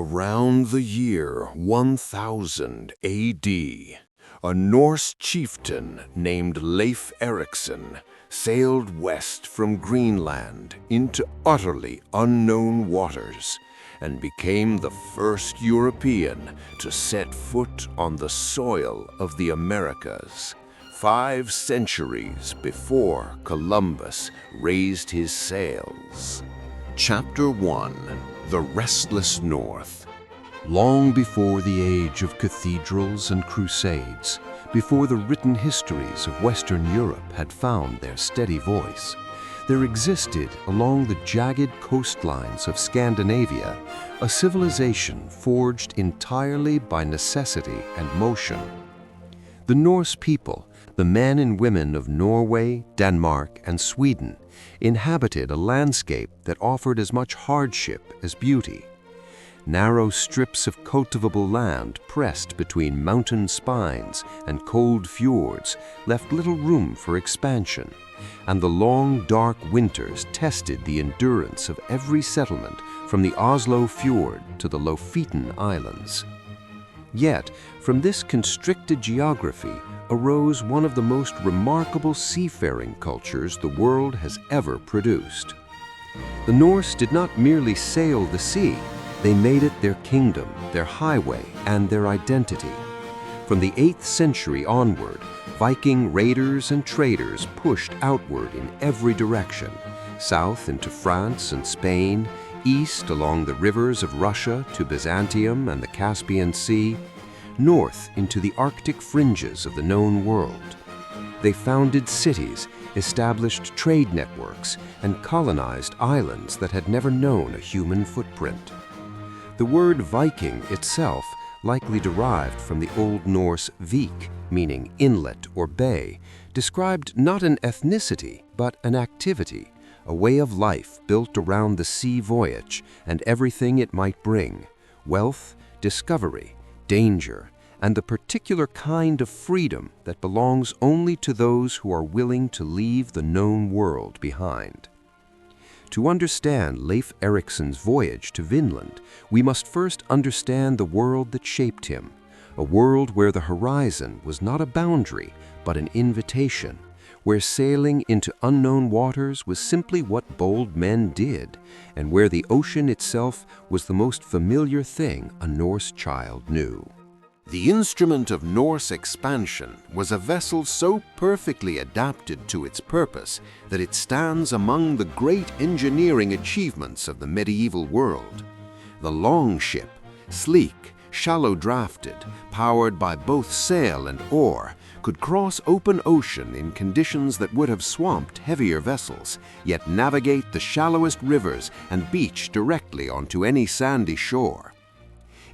Around the year 1000 AD, a Norse chieftain named Leif Erikson sailed west from Greenland into utterly unknown waters and became the first European to set foot on the soil of the Americas, 5 centuries before Columbus raised his sails. Chapter 1: The Restless North. Long before the age of cathedrals and crusades, before the written histories of Western Europe had found their steady voice, there existed along the jagged coastlines of Scandinavia a civilization forged entirely by necessity and motion. The Norse people, the men and women of Norway, Denmark, and Sweden, inhabited a landscape that offered as much hardship as beauty. Narrow strips of cultivable land pressed between mountain spines and cold fjords left little room for expansion, and the long, dark winters tested the endurance of every settlement from the Oslo Fjord to the Lofoten Islands. Yet, from this constricted geography arose one of the most remarkable seafaring cultures the world has ever produced. The Norse did not merely sail the sea, they made it their kingdom, their highway, and their identity. From the 8th century onward, Viking raiders and traders pushed outward in every direction, south into France and Spain, east along the rivers of Russia to Byzantium and the Caspian Sea, north into the Arctic fringes of the known world. They founded cities, established trade networks, and colonized islands that had never known a human footprint. The word Viking itself likely derived from the Old Norse vik, meaning inlet or bay, described not an ethnicity but an activity, a way of life built around the sea voyage and everything it might bring: wealth, discovery, danger, and the particular kind of freedom that belongs only to those who are willing to leave the known world behind. To understand Leif Erikson's voyage to Vinland, we must first understand the world that shaped him, a world where the horizon was not a boundary, but an invitation, where sailing into unknown waters was simply what bold men did, and where the ocean itself was the most familiar thing a Norse child knew. The instrument of Norse expansion was a vessel so perfectly adapted to its purpose that it stands among the great engineering achievements of the medieval world. The longship, sleek, shallow-drafted, powered by both sail and oar, could cross open ocean in conditions that would have swamped heavier vessels, yet navigate the shallowest rivers and beach directly onto any sandy shore.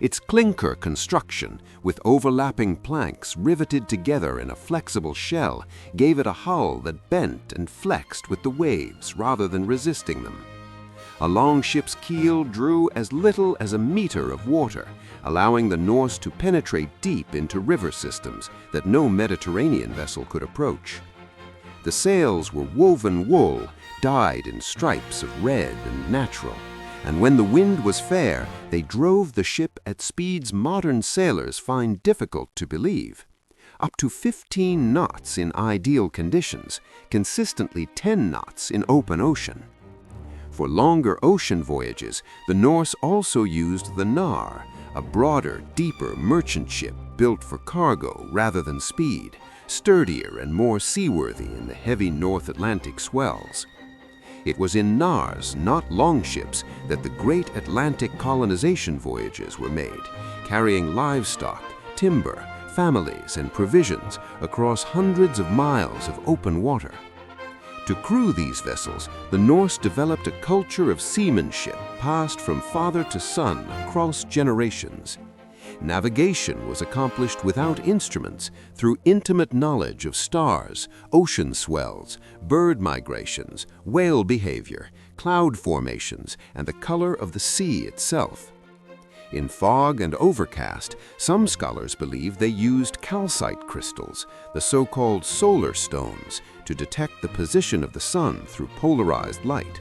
Its clinker construction, with overlapping planks riveted together in a flexible shell, gave it a hull that bent and flexed with the waves rather than resisting them. A longship's keel drew as little as a meter of water, allowing the Norse to penetrate deep into river systems that no Mediterranean vessel could approach. The sails were woven wool, dyed in stripes of red and natural, and when the wind was fair, they drove the ship at speeds modern sailors find difficult to believe. Up to 15 knots in ideal conditions, consistently 10 knots in open ocean. For longer ocean voyages, the Norse also used the nar, a broader, deeper merchant ship built for cargo rather than speed, sturdier and more seaworthy in the heavy North Atlantic swells. It was in nars, not longships, that the great Atlantic colonization voyages were made, carrying livestock, timber, families, and provisions across hundreds of miles of open water. To crew these vessels, the Norse developed a culture of seamanship passed from father to son across generations. Navigation was accomplished without instruments through intimate knowledge of stars, ocean swells, bird migrations, whale behavior, cloud formations, and the color of the sea itself. In fog and overcast, some scholars believe they used calcite crystals, the so-called solar stones, to detect the position of the sun through polarized light.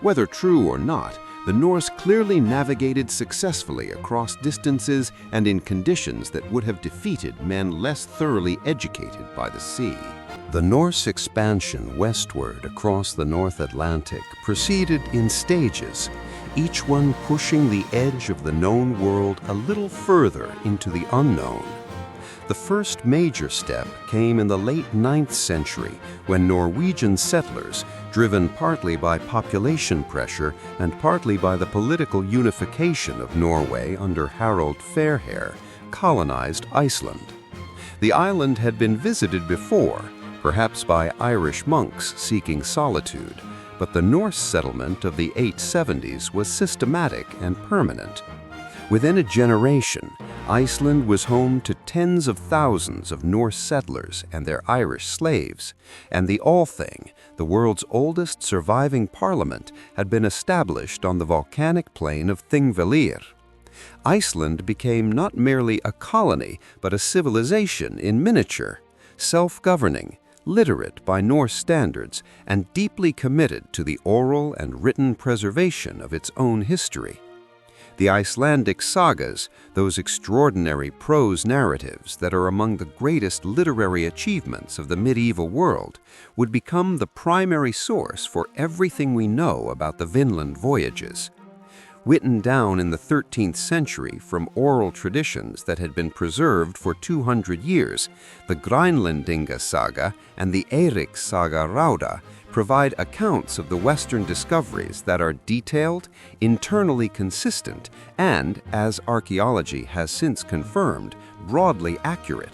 Whether true or not, The Norse clearly navigated successfully across distances and in conditions that would have defeated men less thoroughly educated by the sea. The Norse expansion westward across the North Atlantic proceeded in stages, each one pushing the edge of the known world a little further into the unknown. The first major step came in the late 9th century when Norwegian settlers, driven partly by population pressure and partly by the political unification of Norway under Harald Fairhair, colonized Iceland. The island had been visited before, perhaps by Irish monks seeking solitude, but the Norse settlement of the 870s was systematic and permanent. Within a generation, Iceland was home to tens of thousands of Norse settlers and their Irish slaves, and the Althing, the world's oldest surviving parliament, had been established on the volcanic plain of Thingvellir. Iceland became not merely a colony, but a civilization in miniature, self-governing, literate by Norse standards, and deeply committed to the oral and written preservation of its own history. The Icelandic sagas, those extraordinary prose narratives that are among the greatest literary achievements of the medieval world, would become the primary source for everything we know about the Vinland voyages. Written down in the 13th century from oral traditions that had been preserved for 200 years, the Greenlandinga saga and the Erik saga Rauda provide accounts of the Western discoveries that are detailed, internally consistent, and, as archaeology has since confirmed, broadly accurate.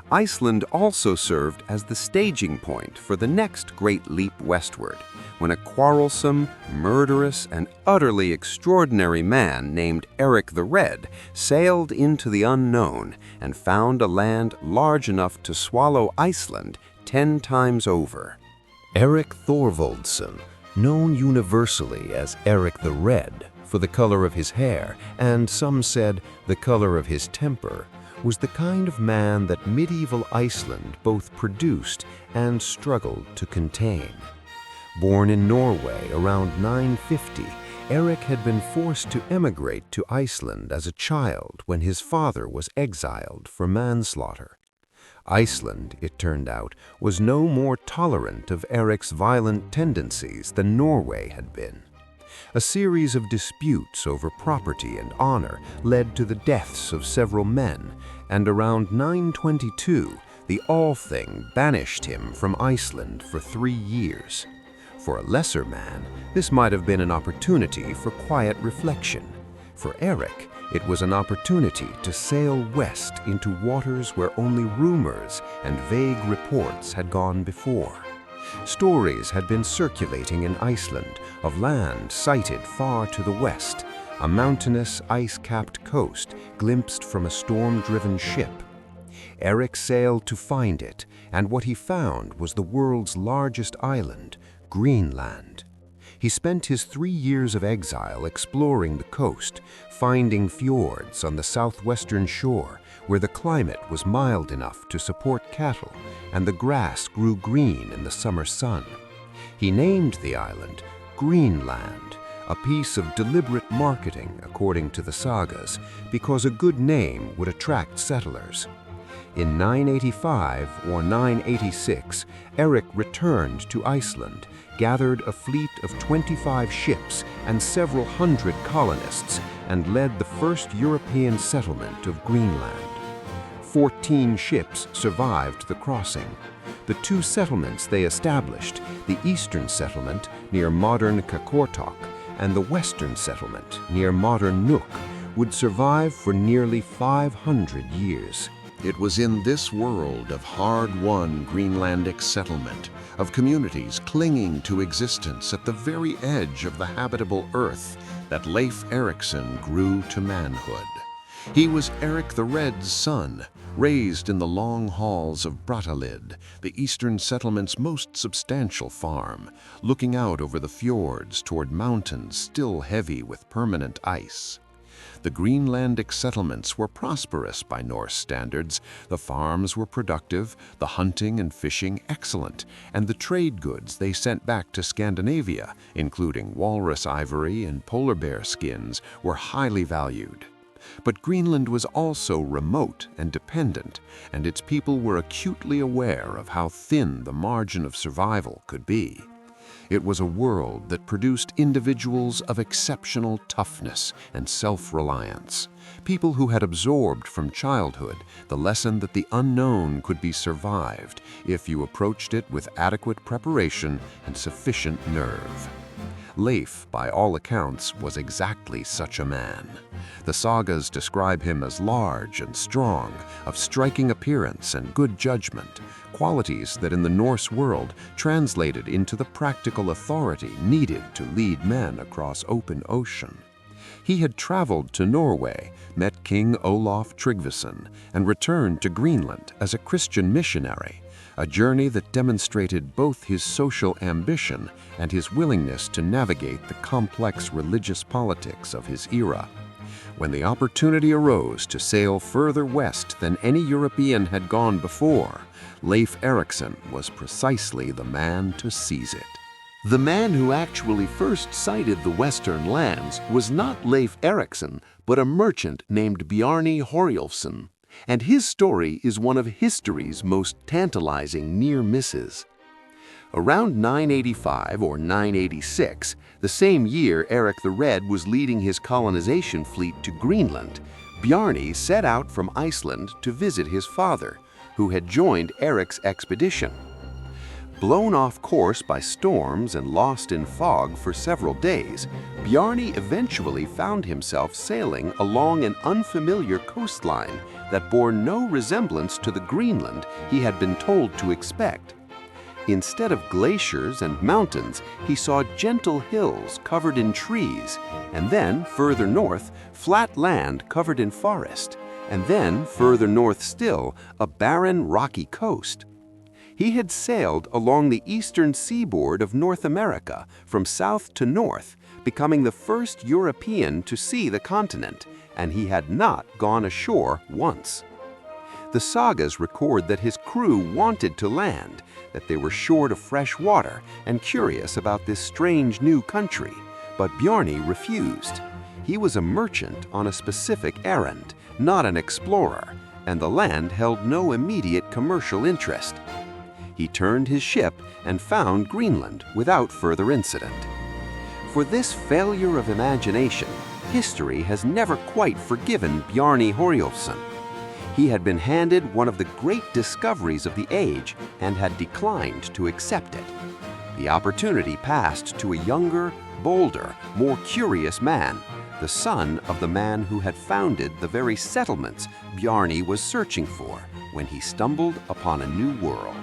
Iceland also served as the staging point for the next great leap westward, when a quarrelsome, murderous, and utterly extraordinary man named Erik the Red sailed into the unknown and found a land large enough to swallow Iceland 10 times over. Erik Thorvaldsson, known universally as Erik the Red for the color of his hair and, some said, the color of his temper, was the kind of man that medieval Iceland both produced and struggled to contain. Born in Norway around 950, Erik had been forced to emigrate to Iceland as a child when his father was exiled for manslaughter. Iceland, it turned out, was no more tolerant of Erik's violent tendencies than Norway had been. A series of disputes over property and honor led to the deaths of several men, and around 922, the Althing banished him from Iceland for 3 years. For a lesser man, this might have been an opportunity for quiet reflection. For Erik, it was an opportunity to sail west into waters where only rumors and vague reports had gone before. Stories had been circulating in Iceland of land sighted far to the west, a mountainous, ice-capped coast glimpsed from a storm-driven ship. Erik sailed to find it, and what he found was the world's largest island, Greenland. He spent his 3 years of exile exploring the coast, finding fjords on the southwestern shore where the climate was mild enough to support cattle and the grass grew green in the summer sun. He named the island Greenland, a piece of deliberate marketing according to the sagas, because a good name would attract settlers. In 985 or 986, Erik returned to Iceland, gathered a fleet of 25 ships and several hundred colonists, and led the first European settlement of Greenland. 14 ships survived the crossing. The 2 settlements they established, the eastern settlement near modern Qaqortoq and the western settlement near modern Nuuk, would survive for nearly 500 years. It was in this world of hard-won Greenlandic settlement, of communities clinging to existence at the very edge of the habitable earth, that Leif Erikson grew to manhood. He was Erik the Red's son, raised in the long halls of Brattahlid, the eastern settlement's most substantial farm, looking out over the fjords toward mountains still heavy with permanent ice. The Greenlandic settlements were prosperous by Norse standards, the farms were productive, the hunting and fishing excellent, and the trade goods they sent back to Scandinavia, including walrus ivory and polar bear skins, were highly valued. But Greenland was also remote and dependent, and its people were acutely aware of how thin the margin of survival could be. It was a world that produced individuals of exceptional toughness and self-reliance, people who had absorbed from childhood the lesson that the unknown could be survived if you approached it with adequate preparation and sufficient nerve. Leif, by all accounts, was exactly such a man. The sagas describe him as large and strong, of striking appearance and good judgment, qualities that in the Norse world translated into the practical authority needed to lead men across open ocean. He had traveled to Norway, met King Olaf Tryggvason, and returned to Greenland as a Christian missionary, a journey that demonstrated both his social ambition and his willingness to navigate the complex religious politics of his era. When the opportunity arose to sail further west than any European had gone before, Leif Erikson was precisely the man to seize it. The man who actually first sighted the western lands was not Leif Erikson, but a merchant named Bjarni Herjolfsson, and his story is one of history's most tantalizing near misses. Around 985 or 986, the same year Erik the Red was leading his colonization fleet to Greenland, Bjarni set out from Iceland to visit his father, who had joined Erik's expedition. Blown off course by storms and lost in fog for several days, Bjarni eventually found himself sailing along an unfamiliar coastline that bore no resemblance to the Greenland he had been told to expect. Instead of glaciers and mountains, he saw gentle hills covered in trees, and then, further north, flat land covered in forest, and then, further north still, a barren, rocky coast. He had sailed along the eastern seaboard of North America from south to north, becoming the first European to see the continent, and he had not gone ashore once. The sagas record that his crew wanted to land, that they were short of fresh water and curious about this strange new country, but Bjarni refused. He was a merchant on a specific errand, not an explorer, and the land held no immediate commercial interest. He turned his ship and found Greenland without further incident. For this failure of imagination, history has never quite forgiven Bjarni Herjolfsson. He had been handed one of the great discoveries of the age and had declined to accept it. The opportunity passed to a younger, bolder, more curious man, the son of the man who had founded the very settlements Bjarni was searching for when he stumbled upon a new world.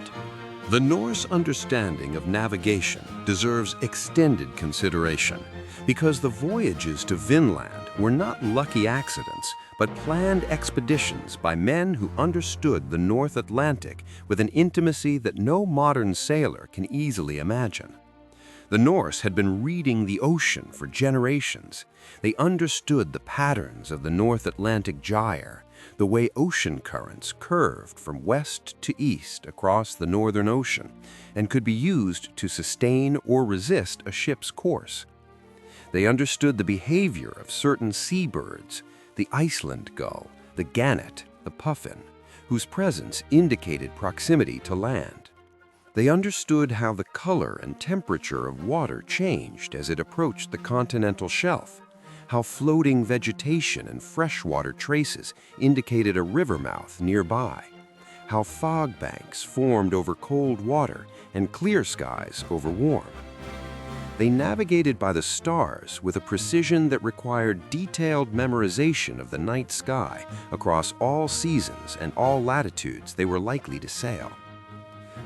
The Norse understanding of navigation deserves extended consideration because the voyages to Vinland were not lucky accidents, but planned expeditions by men who understood the North Atlantic with an intimacy that no modern sailor can easily imagine. The Norse had been reading the ocean for generations. They understood the patterns of the North Atlantic gyre, the way ocean currents curved from west to east across the Northern Ocean and could be used to sustain or resist a ship's course. They understood the behavior of certain seabirds, the Iceland gull, the gannet, the puffin, whose presence indicated proximity to land. They understood how the color and temperature of water changed as it approached the continental shelf, how floating vegetation and freshwater traces indicated a river mouth nearby, how fog banks formed over cold water and clear skies over warm. They navigated by the stars with a precision that required detailed memorization of the night sky across all seasons and all latitudes they were likely to sail.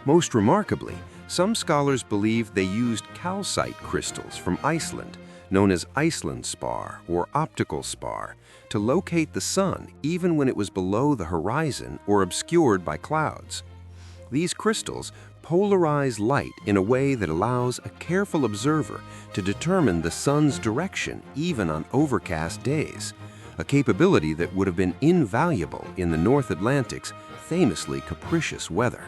Most remarkably, some scholars believe they used calcite crystals from Iceland, known as Iceland spar or optical spar, to locate the sun even when it was below the horizon or obscured by clouds. These crystals polarize light in a way that allows a careful observer to determine the sun's direction even on overcast days, a capability that would have been invaluable in the North Atlantic's famously capricious weather.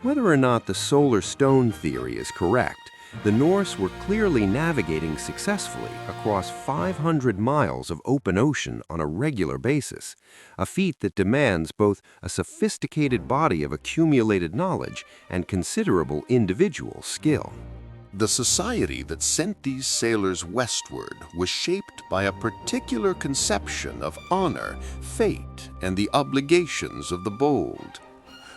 Whether or not the solar stone theory is correct, the Norse were clearly navigating successfully across 500 miles of open ocean on a regular basis, a feat that demands both a sophisticated body of accumulated knowledge and considerable individual skill. The society that sent these sailors westward was shaped by a particular conception of honor, fate, and the obligations of the bold.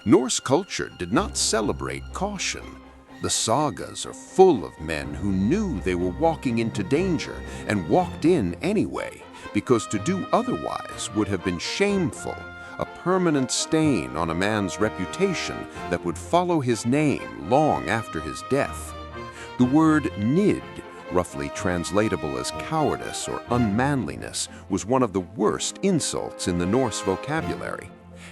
Norse culture did not celebrate caution. The sagas are full of men who knew they were walking into danger and walked in anyway, because to do otherwise would have been shameful, a permanent stain on a man's reputation that would follow his name long after his death. The word nid, roughly translatable as cowardice or unmanliness, was one of the worst insults in the Norse vocabulary,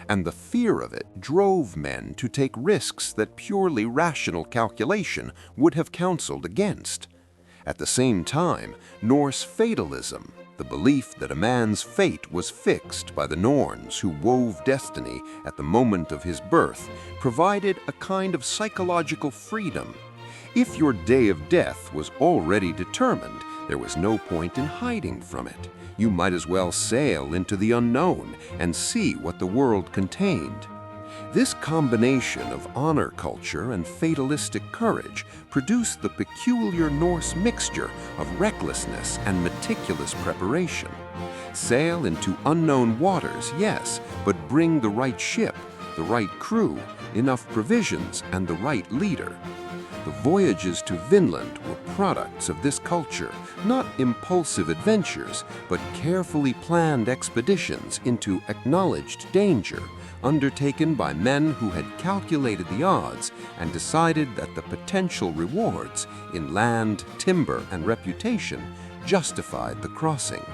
and the fear of it drove men to take risks that purely rational calculation would have counseled against. At the same time, Norse fatalism, the belief that a man's fate was fixed by the Norns who wove destiny at the moment of his birth, provided a kind of psychological freedom. If your day of death was already determined, there was no point in hiding from it. You might as well sail into the unknown and see what the world contained. This combination of honor culture and fatalistic courage produced the peculiar Norse mixture of recklessness and meticulous preparation. Sail into unknown waters, yes, but bring the right ship, the right crew, enough provisions, and the right leader. The voyages to Vinland were products of this culture, not impulsive adventures, but carefully planned expeditions into acknowledged danger, undertaken by men who had calculated the odds and decided that the potential rewards in land, timber, and reputation justified the crossing.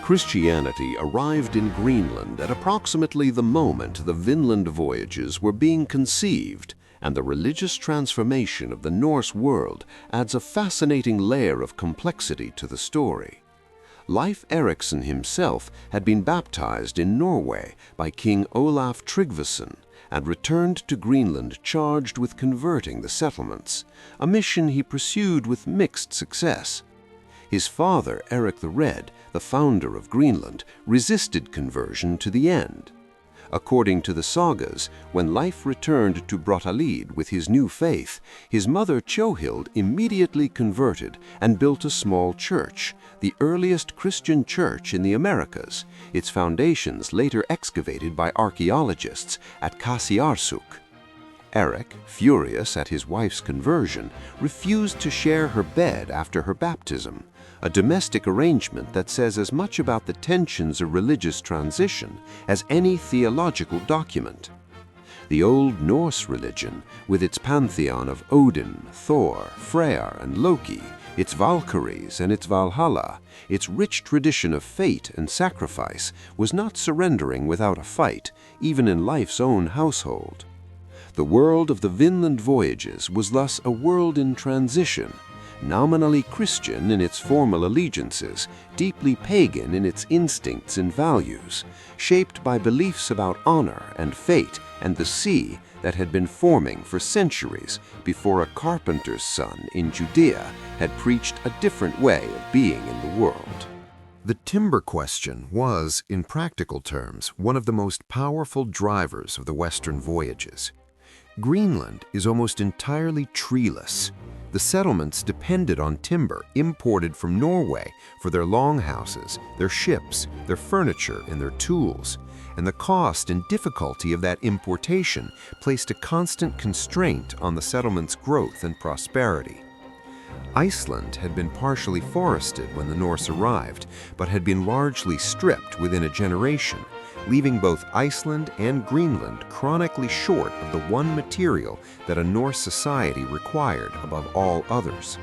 Christianity arrived in Greenland at approximately the moment the Vinland voyages were being conceived, and the religious transformation of the Norse world adds a fascinating layer of complexity to the story. Leif Erikson himself had been baptized in Norway by King Olaf Tryggvason and returned to Greenland charged with converting the settlements, a mission he pursued with mixed success. His father, Erik the Red, the founder of Greenland, resisted conversion to the end. According to the sagas, when Leif returned to Brattahlid with his new faith, his mother Chohild immediately converted and built a small church, the earliest Christian church in the Americas, its foundations later excavated by archaeologists at Kasiarsuk. Erik, furious at his wife's conversion, refused to share her bed after her baptism, a domestic arrangement that says as much about the tensions of religious transition as any theological document. The Old Norse religion, with its pantheon of Odin, Thor, Freyr, and Loki, its Valkyries and its Valhalla, its rich tradition of fate and sacrifice, was not surrendering without a fight, even in Leif's own household. The world of the Vinland voyages was thus a world in transition, nominally Christian in its formal allegiances, deeply pagan in its instincts and values, shaped by beliefs about honor and fate and the sea that had been forming for centuries before a carpenter's son in Judea had preached a different way of being in the world. The timber question was, in practical terms, one of the most powerful drivers of the Western voyages. Greenland is almost entirely treeless. The settlements depended on timber imported from Norway for their longhouses, their ships, their furniture, and their tools, and the cost and difficulty of that importation placed a constant constraint on the settlement's growth and prosperity. Iceland had been partially forested when the Norse arrived, but had been largely stripped within a generation, leaving both Iceland and Greenland chronically short of the one material that a Norse society required above all others.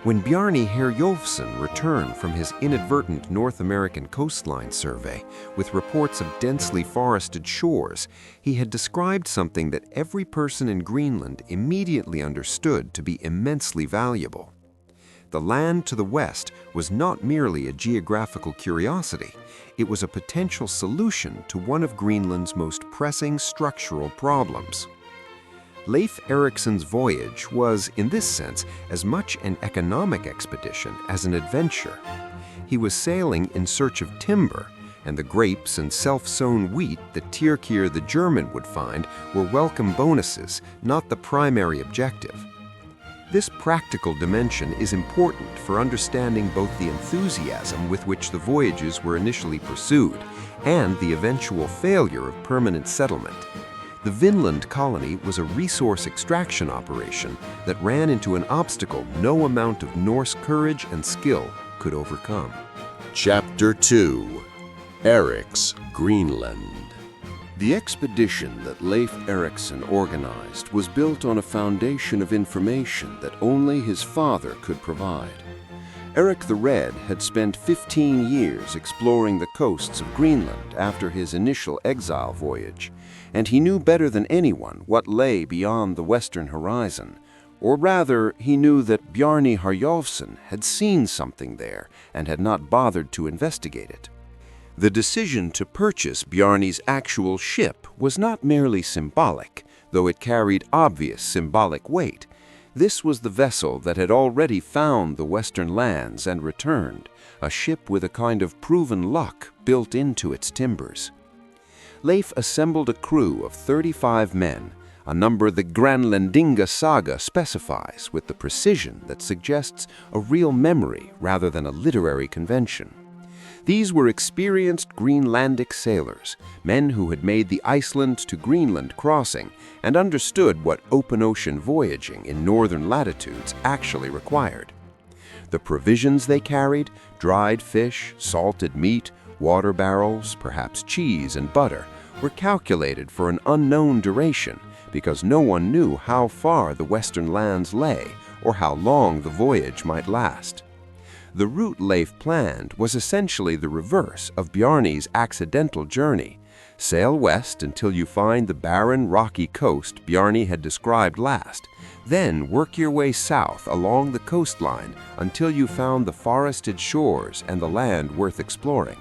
When Bjarni Herjolfsson returned from his inadvertent North American coastline survey with reports of densely forested shores, he had described something that every person in Greenland immediately understood to be immensely valuable. The land to the west was not merely a geographical curiosity, it was a potential solution to one of Greenland's most pressing structural problems. Leif Erikson's voyage was, in this sense, as much an economic expedition as an adventure. He was sailing in search of timber, and the grapes and self-sown wheat that Tyrkir the German would find were welcome bonuses, not the primary objective. This practical dimension is important for understanding both the enthusiasm with which the voyages were initially pursued and the eventual failure of permanent settlement. The Vinland colony was a resource extraction operation that ran into an obstacle no amount of Norse courage and skill could overcome. Chapter 2: Erik's Greenland. The expedition that Leif Erikson organized was built on a foundation of information that only his father could provide. Erik the Red had spent 15 years exploring the coasts of Greenland after his initial exile voyage, and he knew better than anyone what lay beyond the western horizon. Or rather, he knew that Bjarni Herjolfsson had seen something there and had not bothered to investigate it. The decision to purchase Bjarni's actual ship was not merely symbolic, though it carried obvious symbolic weight. This was the vessel that had already found the western lands and returned, a ship with a kind of proven luck built into its timbers. Leif assembled a crew of 35 men, a number the Greenlandinga Saga specifies with the precision that suggests a real memory rather than a literary convention. These were experienced Greenlandic sailors, men who had made the Iceland to Greenland crossing and understood what open ocean voyaging in northern latitudes actually required. The provisions they carried, dried fish, salted meat, water barrels, perhaps cheese and butter, were calculated for an unknown duration because no one knew how far the western lands lay or how long the voyage might last. The route Leif planned was essentially the reverse of Bjarni's accidental journey. Sail west until you find the barren, rocky coast Bjarni had described last. Then work your way south along the coastline until you found the forested shores and the land worth exploring.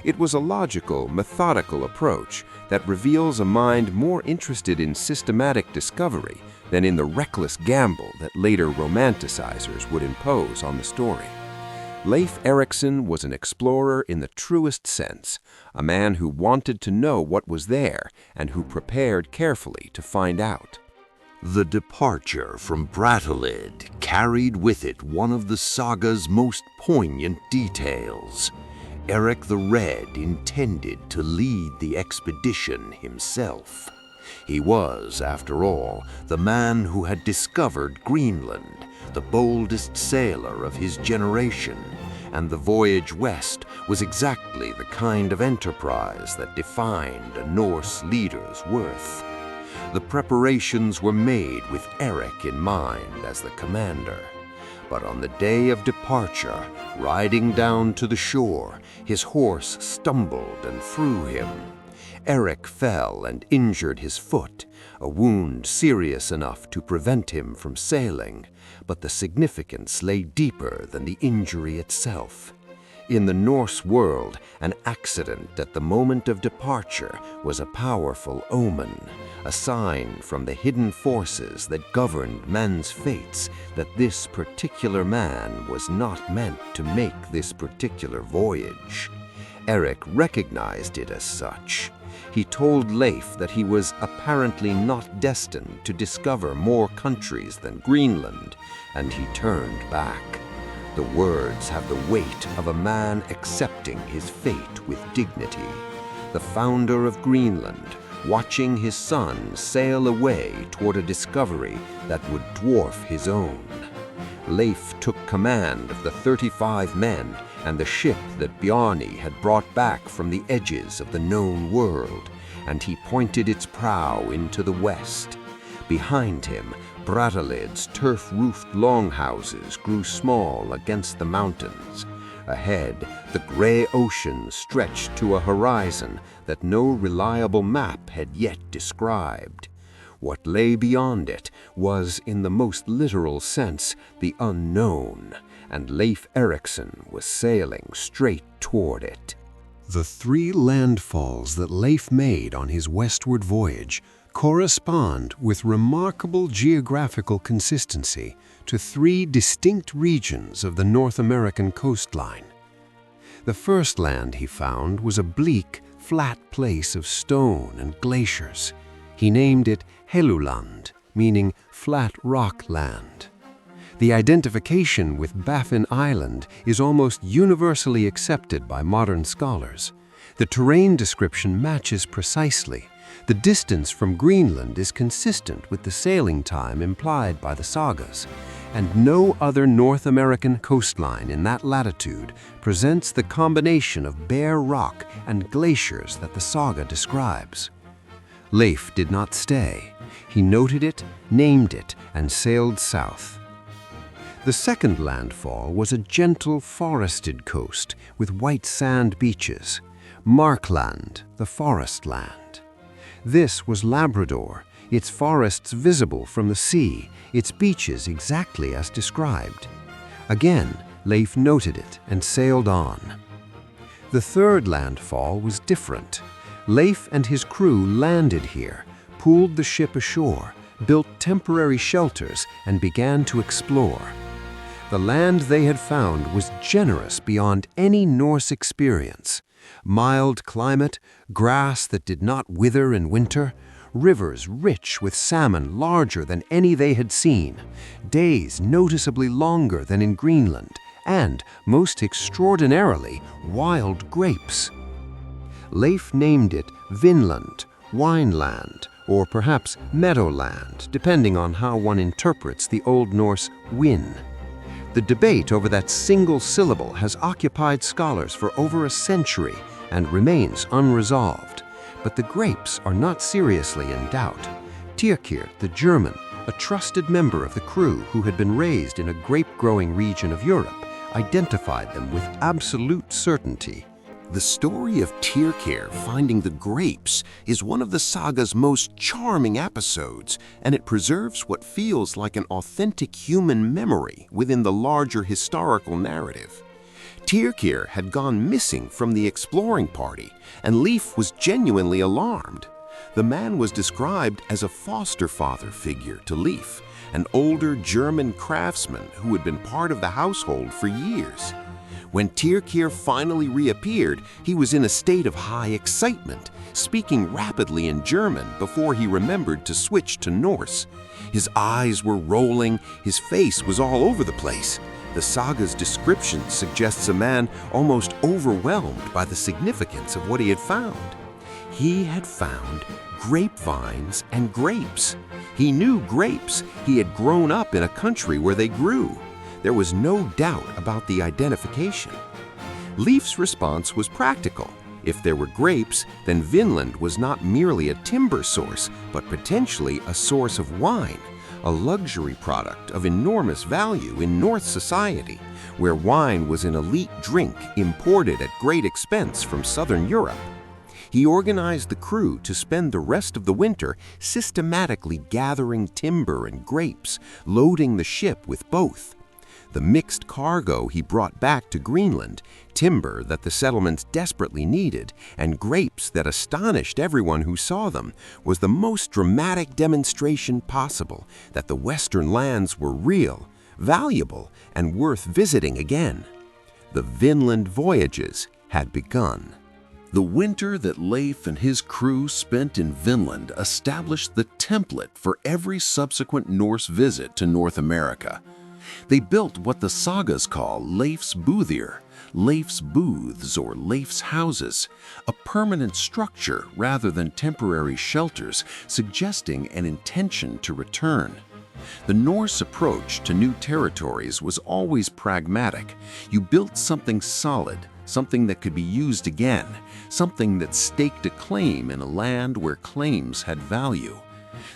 It was a logical, methodical approach that reveals a mind more interested in systematic discovery than in the reckless gamble that later romanticizers would impose on the story. Leif Erikson was an explorer in the truest sense, a man who wanted to know what was there and who prepared carefully to find out. The departure from Brattahlid carried with it one of the saga's most poignant details. Erik the Red intended to lead the expedition himself. He was, after all, the man who had discovered Greenland, the boldest sailor of his generation, and the voyage west was exactly the kind of enterprise that defined a Norse leader's worth. The preparations were made with Erik in mind as the commander. But on the day of departure, riding down to the shore, his horse stumbled and threw him. Erik fell and injured his foot, a wound serious enough to prevent him from sailing, but the significance lay deeper than the injury itself. In the Norse world, an accident at the moment of departure was a powerful omen, a sign from the hidden forces that governed men's fates that this particular man was not meant to make this particular voyage. Erik recognized it as such. He told Leif that he was apparently not destined to discover more countries than Greenland, and he turned back. The words have the weight of a man accepting his fate with dignity. The founder of Greenland, watching his son sail away toward a discovery that would dwarf his own. Leif took command of the 35 men and the ship that Bjarni had brought back from the edges of the known world, and he pointed its prow into the west. Behind him, Brattahlid's turf-roofed longhouses grew small against the mountains. Ahead, the gray ocean stretched to a horizon that no reliable map had yet described. What lay beyond it was, in the most literal sense, the unknown, and Leif Erikson was sailing straight toward it. The 3 landfalls that Leif made on his westward voyage correspond with remarkable geographical consistency to 3 distinct regions of the North American coastline. The first land he found was a bleak, flat place of stone and glaciers. He named it Helluland, meaning flat rock land. The identification with Baffin Island is almost universally accepted by modern scholars. The terrain description matches precisely. The distance from Greenland is consistent with the sailing time implied by the sagas, and no other North American coastline in that latitude presents the combination of bare rock and glaciers that the saga describes. Leif did not stay. He noted it, named it, and sailed south. The second landfall was a gentle forested coast with white sand beaches, Markland, the forest land. This was Labrador, its forests visible from the sea, its beaches exactly as described. Again, Leif noted it and sailed on. The third landfall was different. Leif and his crew landed here, pulled the ship ashore, built temporary shelters, and began to explore. The land they had found was generous beyond any Norse experience. Mild climate, grass that did not wither in winter, rivers rich with salmon larger than any they had seen, days noticeably longer than in Greenland, and, most extraordinarily, wild grapes. Leif named it Vinland, Wineland, or perhaps Meadowland, depending on how one interprets the Old Norse win. The debate over that single syllable has occupied scholars for over a century and remains unresolved. But the grapes are not seriously in doubt. Tyrkir, the German, a trusted member of the crew who had been raised in a grape-growing region of Europe, identified them with absolute certainty. The story of Tyrkir finding the grapes is one of the saga's most charming episodes, and it preserves what feels like an authentic human memory within the larger historical narrative. Tyrkir had gone missing from the exploring party, and Leif was genuinely alarmed. The man was described as a foster father figure to Leif, an older German craftsman who had been part of the household for years. When Tyrkir finally reappeared, he was in a state of high excitement, speaking rapidly in German before he remembered to switch to Norse. His eyes were rolling, his face was all over the place. The saga's description suggests a man almost overwhelmed by the significance of what he had found. He had found grapevines and grapes. He knew grapes. He had grown up in a country where they grew. There was no doubt about the identification. Leif's response was practical. If there were grapes, then Vinland was not merely a timber source, but potentially a source of wine, a luxury product of enormous value in Norse society, where wine was an elite drink imported at great expense from southern Europe. He organized the crew to spend the rest of the winter systematically gathering timber and grapes, loading the ship with both. The mixed cargo he brought back to Greenland, timber that the settlements desperately needed, and grapes that astonished everyone who saw them, was the most dramatic demonstration possible that the Western lands were real, valuable, and worth visiting again. The Vinland voyages had begun. The winter that Leif and his crew spent in Vinland established the template for every subsequent Norse visit to North America. They built what the sagas call Leifsbúðir, Leif's booths or Leif's houses, a permanent structure rather than temporary shelters, suggesting an intention to return. The Norse approach to new territories was always pragmatic. You built something solid, something that could be used again, something that staked a claim in a land where claims had value.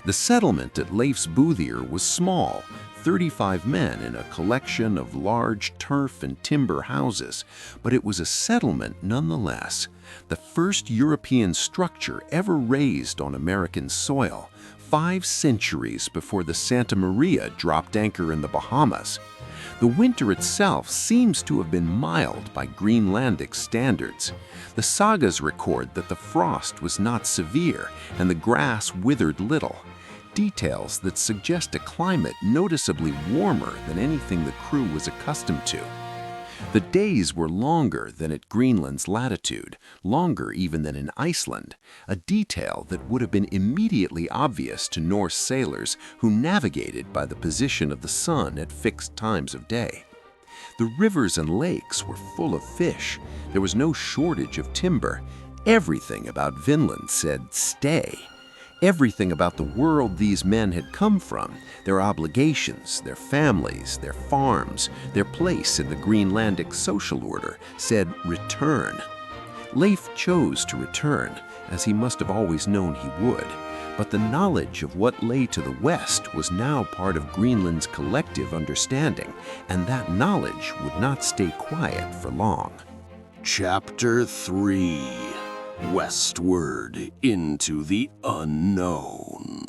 The settlement at Leifsbúðir was small, 35 men in a collection of large turf and timber houses, but it was a settlement nonetheless, the first European structure ever raised on American soil, 5 centuries before the Santa Maria dropped anchor in the Bahamas. The winter itself seems to have been mild by Greenlandic standards. The sagas record that the frost was not severe and the grass withered little, details that suggest a climate noticeably warmer than anything the crew was accustomed to. The days were longer than at Greenland's latitude, longer even than in Iceland, a detail that would have been immediately obvious to Norse sailors who navigated by the position of the sun at fixed times of day. The rivers and lakes were full of fish. There was no shortage of timber. Everything about Vinland said stay. Everything about the world these men had come from, their obligations, their families, their farms, their place in the Greenlandic social order, said return. Leif chose to return, as he must have always known he would, but the knowledge of what lay to the west was now part of Greenland's collective understanding, and that knowledge would not stay quiet for long. Chapter 3. Westward into the unknown.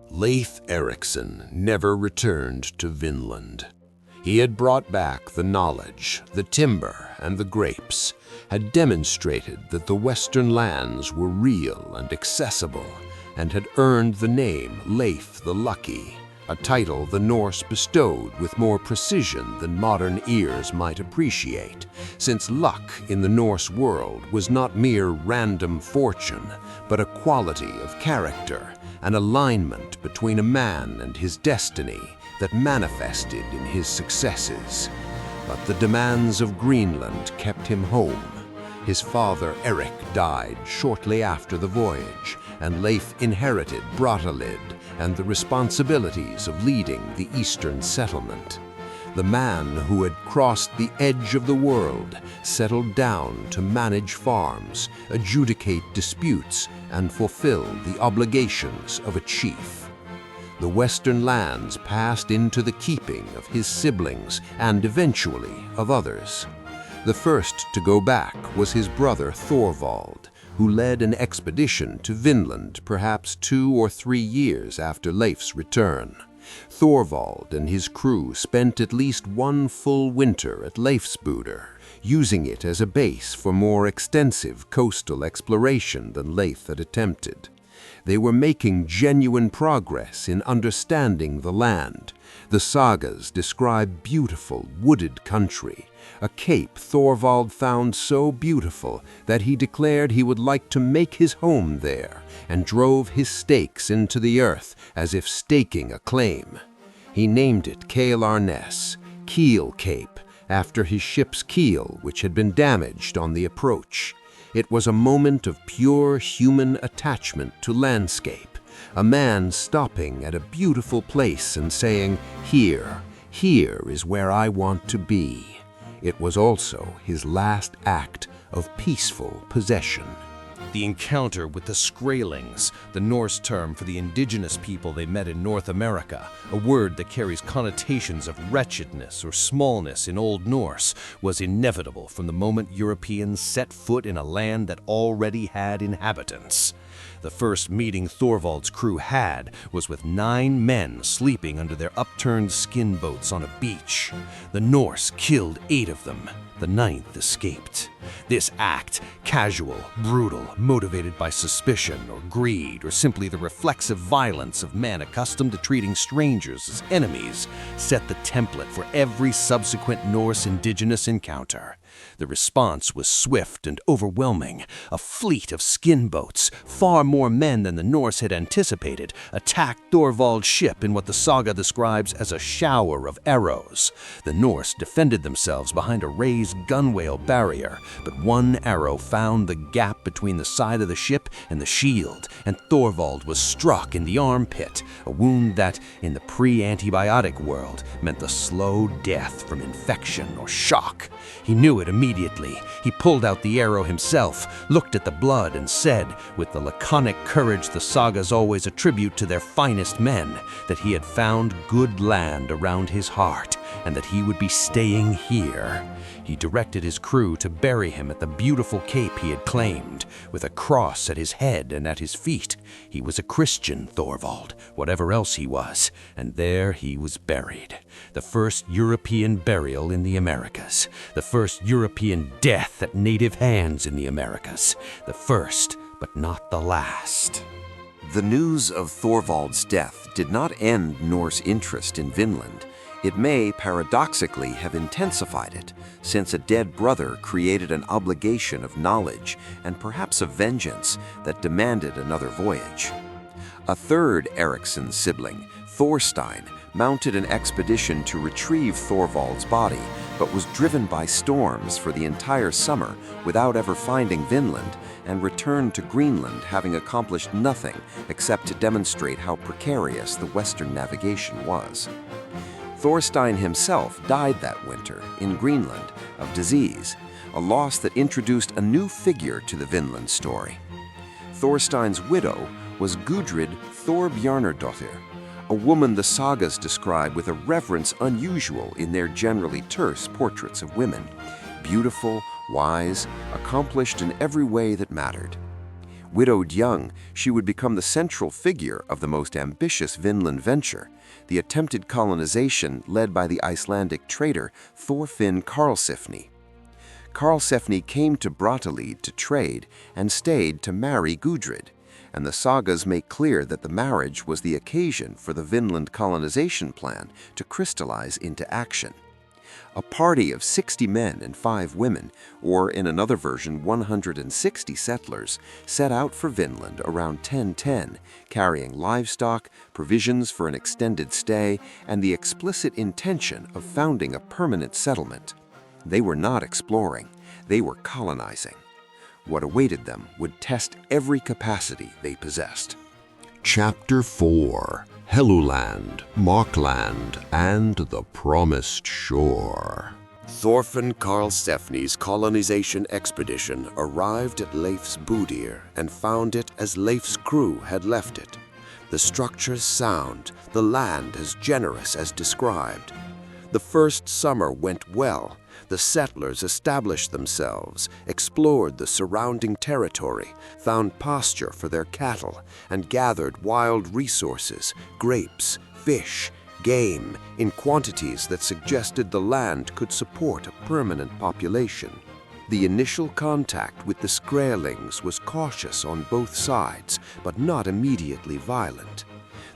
Leif Erikson never returned to Vinland. He had brought back the knowledge, the timber, and the grapes, had demonstrated that the western lands were real and accessible, and had earned the name Leif the Lucky, a title the Norse bestowed with more precision than modern ears might appreciate, since luck in the Norse world was not mere random fortune, but a quality of character, an alignment between a man and his destiny that manifested in his successes. But the demands of Greenland kept him home. His father Erik died shortly after the voyage, and Leif inherited Brattahlid and the responsibilities of leading the eastern settlement. The man who had crossed the edge of the world settled down to manage farms, adjudicate disputes, and fulfill the obligations of a chief. The western lands passed into the keeping of his siblings and eventually of others. The first to go back was his brother Thorvald, who led an expedition to Vinland perhaps 2 or 3 years after Leif's return. Thorvald and his crew spent at least 1 full winter at Leifsbúðir, using it as a base for more extensive coastal exploration than Leif had attempted. They were making genuine progress in understanding the land. The sagas describe beautiful, wooded country, a cape Thorvald found so beautiful that he declared he would like to make his home there, and drove his stakes into the earth as if staking a claim. He named it Keilarnes, Keel Cape, after his ship's keel, which had been damaged on the approach. It was a moment of pure human attachment to landscape, a man stopping at a beautiful place and saying, here is where I want to be." It was also his last act of peaceful possession. The encounter with the Skraelings, the Norse term for the indigenous people they met in North America, a word that carries connotations of wretchedness or smallness in Old Norse, was inevitable from the moment Europeans set foot in a land that already had inhabitants. The first meeting Thorvald's crew had was with 9 men sleeping under their upturned skin boats on a beach. The Norse killed 8 of them. The 9th escaped. This act, casual, brutal, motivated by suspicion or greed or simply the reflexive violence of men accustomed to treating strangers as enemies, set the template for every subsequent Norse indigenous encounter. The response was swift and overwhelming. A fleet of skin boats, far more men than the Norse had anticipated, attacked Thorvald's ship in what the saga describes as a shower of arrows. The Norse defended themselves behind a raised gunwale barrier, but one arrow found the gap between the side of the ship and the shield, and Thorvald was struck in the armpit, a wound that, in the pre-antibiotic world, meant the slow death from infection or shock. He knew it immediately. He pulled out the arrow himself, looked at the blood, and said, with the laconic courage the sagas always attribute to their finest men, that he had found good land around his heart, and that he would be staying here. He directed his crew to bury him at the beautiful cape he had claimed, with a cross at his head and at his feet. He was a Christian, Thorvald, whatever else he was, and there he was buried. The first European burial in the Americas. The first European death at native hands in the Americas. The first, but not the last. The news of Thorvald's death did not end Norse interest in Vinland. It may, paradoxically, have intensified it, since a dead brother created an obligation of knowledge and perhaps of vengeance that demanded another voyage. A third Erikson sibling, Thorstein, mounted an expedition to retrieve Thorvald's body, but was driven by storms for the entire summer without ever finding Vinland, and returned to Greenland having accomplished nothing except to demonstrate how precarious the Western navigation was. Thorstein himself died that winter in Greenland of disease, a loss that introduced a new figure to the Vinland story. Thorstein's widow was Gudrid Thorbjarnardóttir, a woman the sagas describe with a reverence unusual in their generally terse portraits of women, beautiful, wise, accomplished in every way that mattered. Widowed young, she would become the central figure of the most ambitious Vinland venture, the attempted colonization led by the Icelandic trader Thorfinn Karlsefni. Karlsefni came to Brattahlid to trade and stayed to marry Gudrid, and the sagas make clear that the marriage was the occasion for the Vinland colonization plan to crystallize into action. A party of 60 men and 5 women, or in another version 160 settlers, set out for Vinland around 1010, carrying livestock, provisions for an extended stay, and the explicit intention of founding a permanent settlement. They were not exploring, they were colonizing. What awaited them would test every capacity they possessed. Chapter 4: Helluland, Markland, and the Promised Shore. Thorfinn Karlsefni's colonization expedition arrived at Leifsbúðir and found it as Leif's crew had left it. The structures sound, the land as generous as described. The first summer went well. The settlers established themselves, explored the surrounding territory, found pasture for their cattle, and gathered wild resources, grapes, fish, game, in quantities that suggested the land could support a permanent population. The initial contact with the Skraelings was cautious on both sides, but not immediately violent.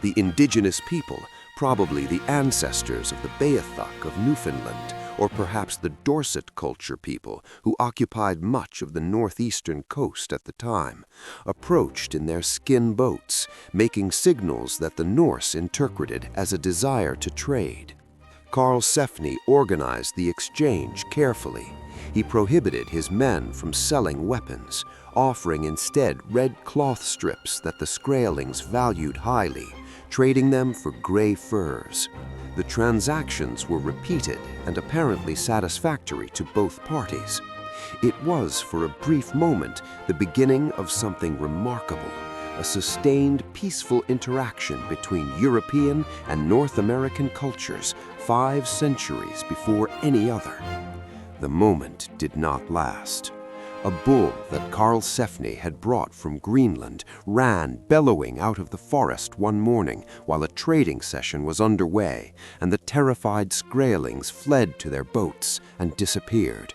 The indigenous people, probably the ancestors of the Beothuk of Newfoundland, or perhaps the Dorset culture people who occupied much of the northeastern coast at the time, approached in their skin boats, making signals that the Norse interpreted as a desire to trade. Karlsefni organized the exchange carefully. He prohibited his men from selling weapons, offering instead red cloth strips that the Skraelings valued highly, trading them for gray furs. The transactions were repeated and apparently satisfactory to both parties. It was, for a brief moment, the beginning of something remarkable, a sustained, peaceful interaction between European and North American cultures 5 centuries before any other. The moment did not last. A bull that Karlsefni had brought from Greenland ran bellowing out of the forest one morning while a trading session was underway, and the terrified Skraelings fled to their boats and disappeared.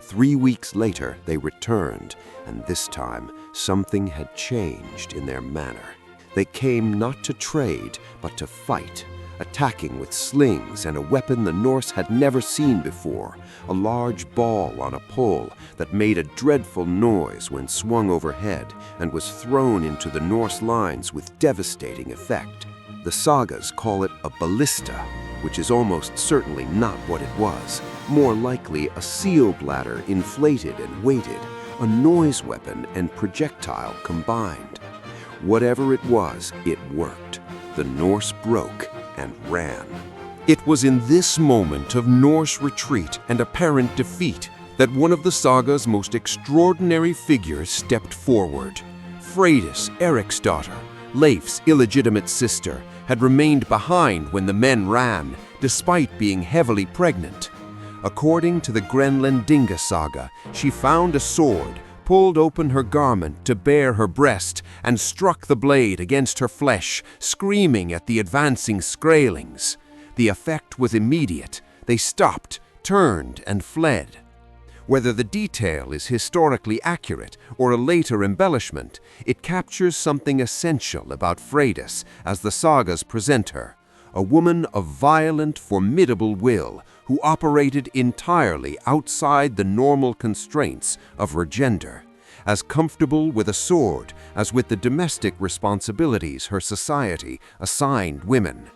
3 weeks later they returned, and this time something had changed in their manner. They came not to trade, but to fight, attacking with slings and a weapon the Norse had never seen before, a large ball on a pole that made a dreadful noise when swung overhead and was thrown into the Norse lines with devastating effect. The sagas call it a ballista, which is almost certainly not what it was, more likely a seal bladder inflated and weighted, a noise weapon and projectile combined. Whatever it was, it worked. The Norse broke and ran. It was in this moment of Norse retreat and apparent defeat that one of the saga's most extraordinary figures stepped forward. Freydis Eriksdóttir, Leif's illegitimate sister, had remained behind when the men ran, despite being heavily pregnant. According to the Greenland Saga, she found a sword, pulled open her garment to bare her breast, and struck the blade against her flesh, screaming at the advancing Skraelings. The effect was immediate. They stopped, turned, and fled. Whether the detail is historically accurate or a later embellishment, it captures something essential about Freydis as the sagas present her, a woman of violent, formidable will who operated entirely outside the normal constraints of her gender, as comfortable with a sword as with the domestic responsibilities her society assigned women.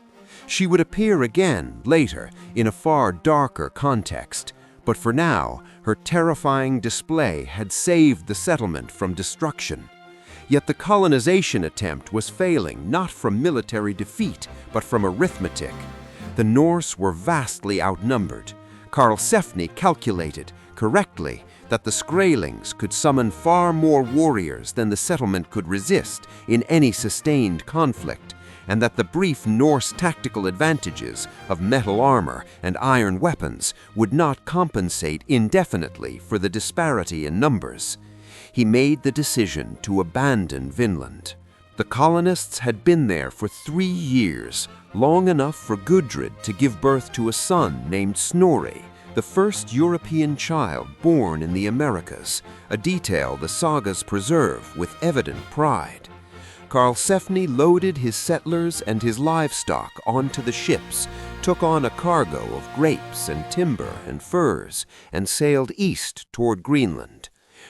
She would appear again later in a far darker context, but for now, her terrifying display had saved the settlement from destruction. Yet the colonization attempt was failing not from military defeat, but from arithmetic. The Norse were vastly outnumbered. Karlsefni calculated, correctly, that the Skraelings could summon far more warriors than the settlement could resist in any sustained conflict, and that the brief Norse tactical advantages of metal armor and iron weapons would not compensate indefinitely for the disparity in numbers. He made the decision to abandon Vinland. The colonists had been there for 3 years, long enough for Gudrid to give birth to a son named Snorri, the first European child born in the Americas, a detail the sagas preserve with evident pride. Karlsefni loaded his settlers and his livestock onto the ships, took on a cargo of grapes and timber and furs, and sailed east toward Greenland.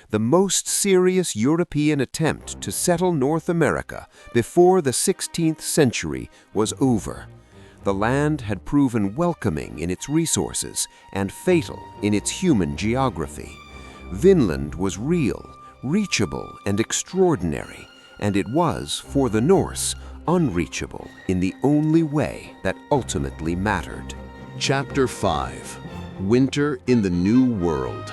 The most serious European attempt to settle North America before the 16th century was over. The land had proven welcoming in its resources and fatal in its human geography. Vinland was real, reachable, and extraordinary, and it was, for the Norse, unreachable in the only way that ultimately mattered. Chapter 5. Winter in the New World.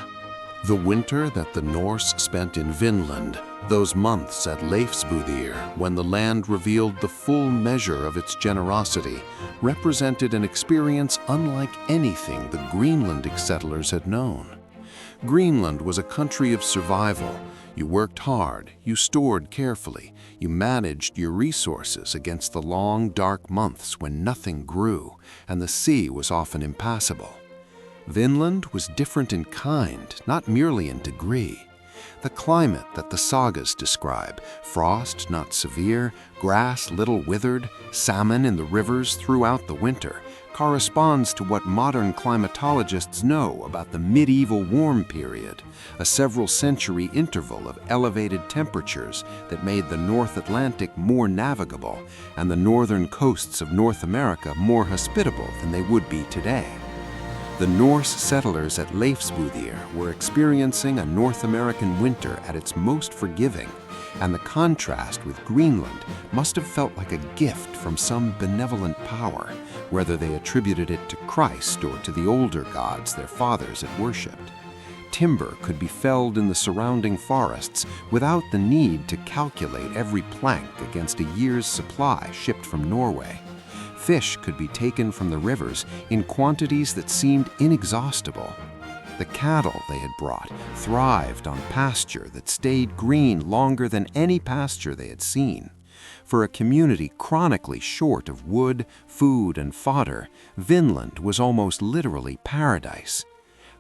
The winter that the Norse spent in Vinland, those months at Leifsbúðir when the land revealed the full measure of its generosity, represented an experience unlike anything the Greenlandic settlers had known. Greenland was a country of survival. You worked hard, you stored carefully, you managed your resources against the long, dark months when nothing grew and the sea was often impassable. Vinland was different in kind, not merely in degree. The climate that the sagas describe, frost not severe, grass little withered, salmon in the rivers throughout the winter, corresponds to what modern climatologists know about the medieval warm period, a several-century interval of elevated temperatures that made the North Atlantic more navigable and the northern coasts of North America more hospitable than they would be today. The Norse settlers at Leifsbúðir were experiencing a North American winter at its most forgiving, and the contrast with Greenland must have felt like a gift from some benevolent power, whether they attributed it to Christ or to the older gods their fathers had worshipped. Timber could be felled in the surrounding forests without the need to calculate every plank against a year's supply shipped from Norway. Fish could be taken from the rivers in quantities that seemed inexhaustible. The cattle they had brought thrived on pasture that stayed green longer than any pasture they had seen. For a community chronically short of wood, food, and fodder, Vinland was almost literally paradise.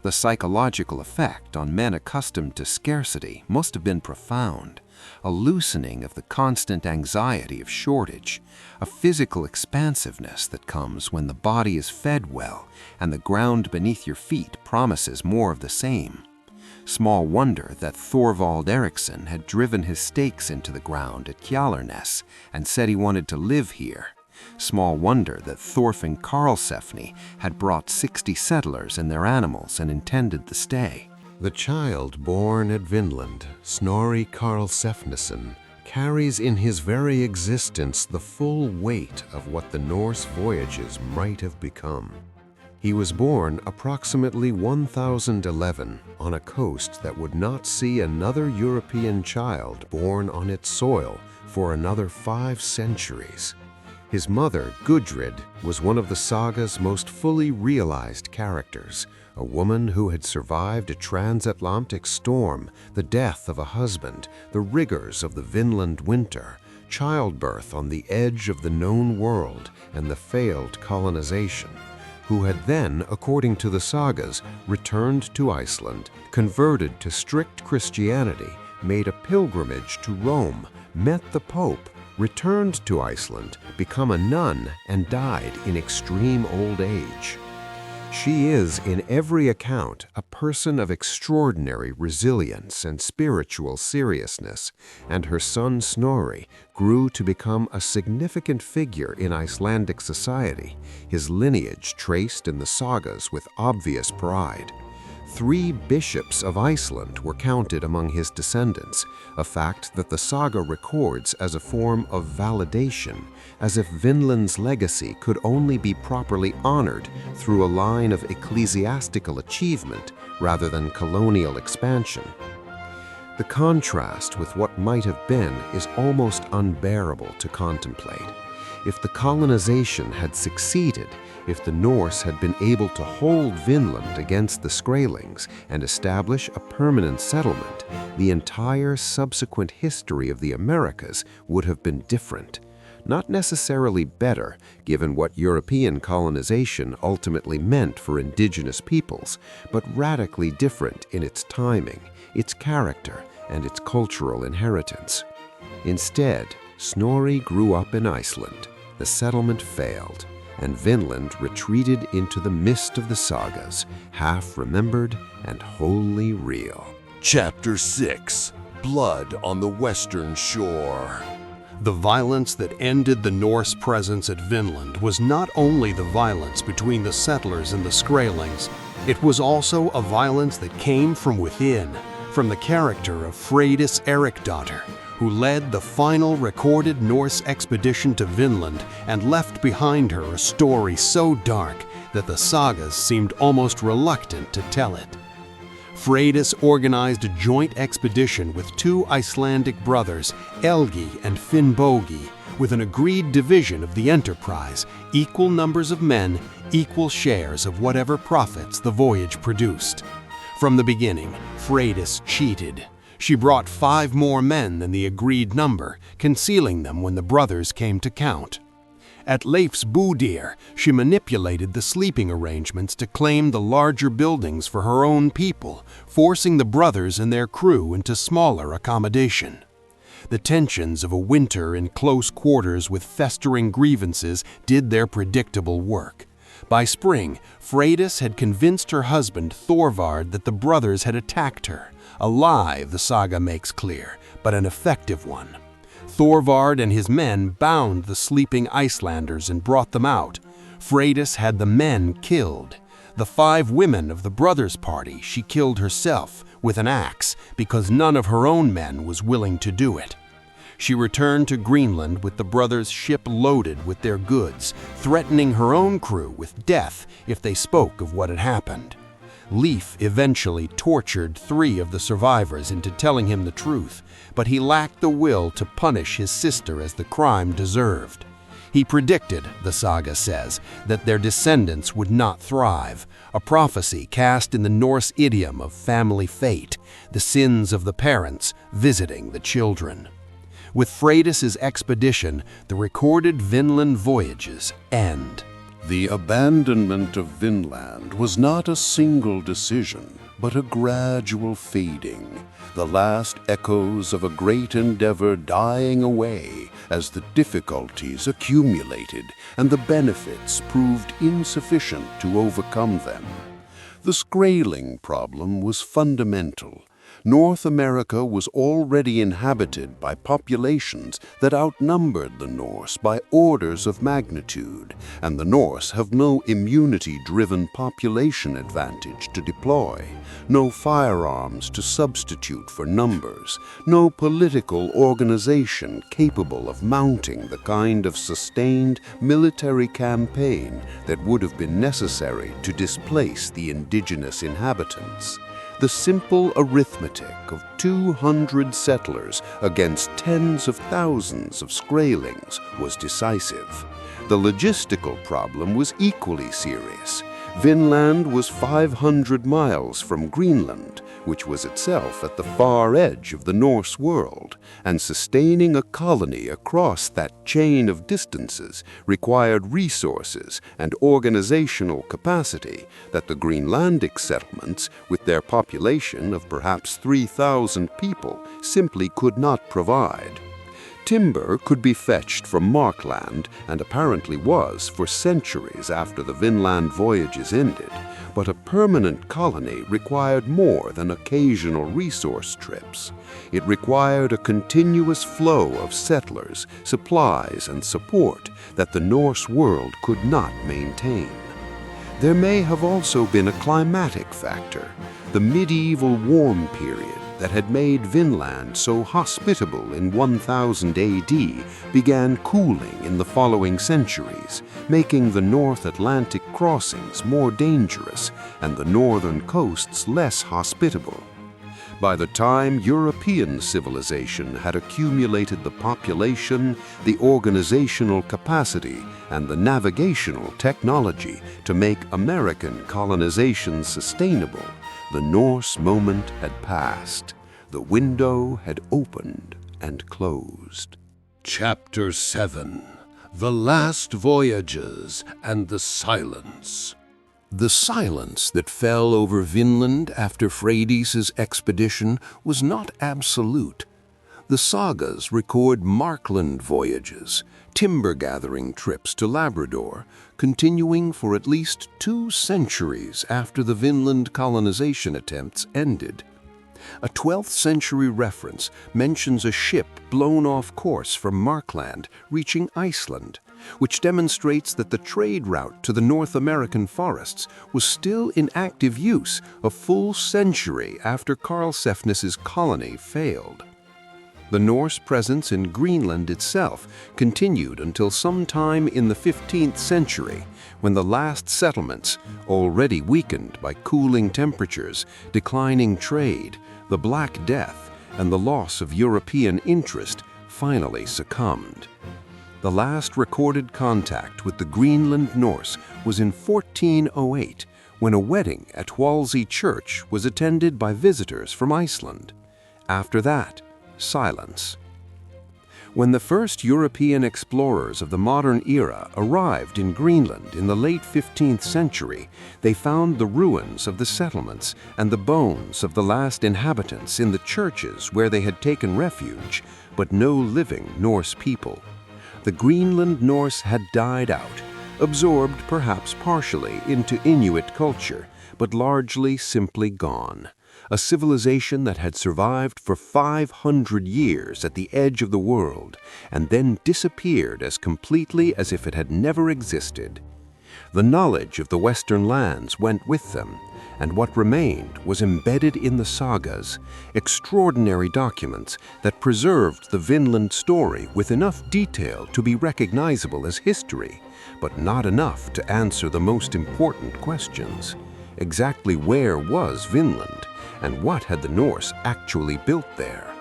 The psychological effect on men accustomed to scarcity must have been profound. A loosening of the constant anxiety of shortage, a physical expansiveness that comes when the body is fed well and the ground beneath your feet promises more of the same. Small wonder that Thorvald Erikson had driven his stakes into the ground at Kjalarnes and said he wanted to live here. Small wonder that Thorfinn Karlsefni had brought 60 settlers and their animals and intended to stay. The child born at Vinland, Snorri Karlsefnisson, carries in his very existence the full weight of what the Norse voyages might have become. He was born approximately 1011 on a coast that would not see another European child born on its soil for another 5 centuries. His mother, Gudrid, was one of the saga's most fully realized characters, a woman who had survived a transatlantic storm, the death of a husband, the rigors of the Vinland winter, childbirth on the edge of the known world, and the failed colonization, who had then, according to the sagas, returned to Iceland, converted to strict Christianity, made a pilgrimage to Rome, met the Pope, returned to Iceland, become a nun, and died in extreme old age. She is, in every account, a person of extraordinary resilience and spiritual seriousness, and her son Snorri grew to become a significant figure in Icelandic society, his lineage traced in the sagas with obvious pride. 3 bishops of Iceland were counted among his descendants, a fact that the saga records as a form of validation, as if Vinland's legacy could only be properly honored through a line of ecclesiastical achievement rather than colonial expansion. The contrast with what might have been is almost unbearable to contemplate. If the colonization had succeeded, if the Norse had been able to hold Vinland against the Skraelings and establish a permanent settlement, the entire subsequent history of the Americas would have been different. Not necessarily better, given what European colonization ultimately meant for indigenous peoples, but radically different in its timing, its character, and its cultural inheritance. Instead, Snorri grew up in Iceland. The settlement failed, and Vinland retreated into the mist of the sagas, half remembered and wholly real. Chapter 6: Blood on the Western Shore. The violence that ended the Norse presence at Vinland was not only the violence between the settlers and the Skraelings, it was also a violence that came from within, from the character of Freydis Erikdottir, who led the final recorded Norse expedition to Vinland and left behind her a story so dark that the sagas seemed almost reluctant to tell it. Freydis organized a joint expedition with 2 Icelandic brothers, Helgi and Finnbogi, with an agreed division of the enterprise, equal numbers of men, equal shares of whatever profits the voyage produced. From the beginning, Freydis cheated. She brought 5 more men than the agreed number, concealing them when the brothers came to count. At Leifsbúðir, she manipulated the sleeping arrangements to claim the larger buildings for her own people, forcing the brothers and their crew into smaller accommodation. The tensions of a winter in close quarters with festering grievances did their predictable work. By spring, Freydis had convinced her husband Thorvald that the brothers had attacked her, a lie the saga makes clear, but an effective one. Thorvald and his men bound the sleeping Icelanders and brought them out. Freydis had the men killed. The 5 women of the brothers' party she killed herself with an axe because none of her own men was willing to do it. She returned to Greenland with the brothers' ship loaded with their goods, threatening her own crew with death if they spoke of what had happened. Leif eventually tortured 3 of the survivors into telling him the truth, but he lacked the will to punish his sister as the crime deserved. He predicted, the saga says, that their descendants would not thrive, a prophecy cast in the Norse idiom of family fate, the sins of the parents visiting the children. With Freydis' expedition, the recorded Vinland voyages end. The abandonment of Vinland was not a single decision, but a gradual fading, the last echoes of a great endeavor dying away as the difficulties accumulated and the benefits proved insufficient to overcome them. The Skraeling problem was fundamental. North America was already inhabited by populations that outnumbered the Norse by orders of magnitude, and the Norse have no immunity-driven population advantage to deploy, no firearms to substitute for numbers, no political organization capable of mounting the kind of sustained military campaign that would have been necessary to displace the indigenous inhabitants. the simple arithmetic of 200 settlers against tens of thousands of Skraelings was decisive. The logistical problem was equally serious. Vinland was 500 miles from Greenland, which was itself at the far edge of the Norse world, and sustaining a colony across that chain of distances required resources and organizational capacity that the Greenlandic settlements, with their population of perhaps 3,000 people, simply could not provide. Timber could be fetched from Markland, and apparently was for centuries after the Vinland voyages ended, but a permanent colony required more than occasional resource trips. It required a continuous flow of settlers, supplies, and support that the Norse world could not maintain. There may have also been a climatic factor. The medieval warm period that had made Vinland so hospitable in 1000 AD began cooling in the following centuries, making the North Atlantic crossings more dangerous and the northern coasts less hospitable. By the time European civilization had accumulated the population, the organizational capacity, and the navigational technology to make American colonization sustainable, the Norse moment had passed. The window had opened and closed. Chapter 7. The Last Voyages and the Silence. The silence that fell over Vinland after Freydis's expedition was not absolute. The sagas record Markland voyages, timber-gathering trips to Labrador, continuing for at least 2 centuries after the Vinland colonization attempts ended. A 12th century reference mentions a ship blown off course from Markland reaching Iceland, which demonstrates that the trade route to the North American forests was still in active use a full century after Karlsefni's colony failed. The Norse presence in Greenland itself continued until sometime in the 15th century, when the last settlements, already weakened by cooling temperatures, declining trade, the Black Death, and the loss of European interest, finally succumbed. The last recorded contact with the Greenland Norse was in 1408, when a wedding at Wolsey Church was attended by visitors from Iceland. After that, silence. When the first European explorers of the modern era arrived in Greenland in the late 15th century, they found the ruins of the settlements and the bones of the last inhabitants in the churches where they had taken refuge, but no living Norse people. The Greenland Norse had died out, absorbed perhaps partially into Inuit culture, but largely simply gone. A civilization that had survived for 500 years at the edge of the world and then disappeared as completely as if it had never existed. The knowledge of the Western lands went with them, and what remained was embedded in the sagas, extraordinary documents that preserved the Vinland story with enough detail to be recognizable as history, but not enough to answer the most important questions. Exactly where was Vinland? And what had the Norse actually built there?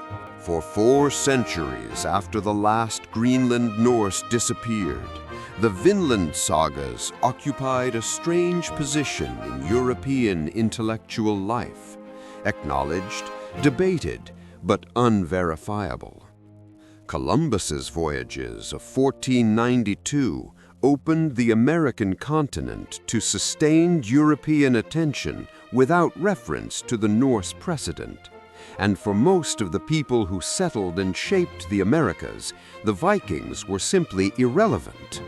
For 4 centuries after the last Greenland Norse disappeared, the Vinland sagas occupied a strange position in European intellectual life, acknowledged, debated, but unverifiable. Columbus's voyages of 1492 opened the American continent to sustained European attention without reference to the Norse precedent. And for most of the people who settled and shaped the Americas, the Vikings were simply irrelevant.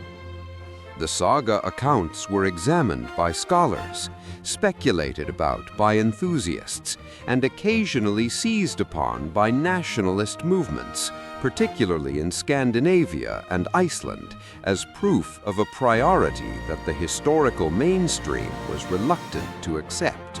The saga accounts were examined by scholars, speculated about by enthusiasts, and occasionally seized upon by nationalist movements, particularly in Scandinavia and Iceland, as proof of a priority that the historical mainstream was reluctant to accept.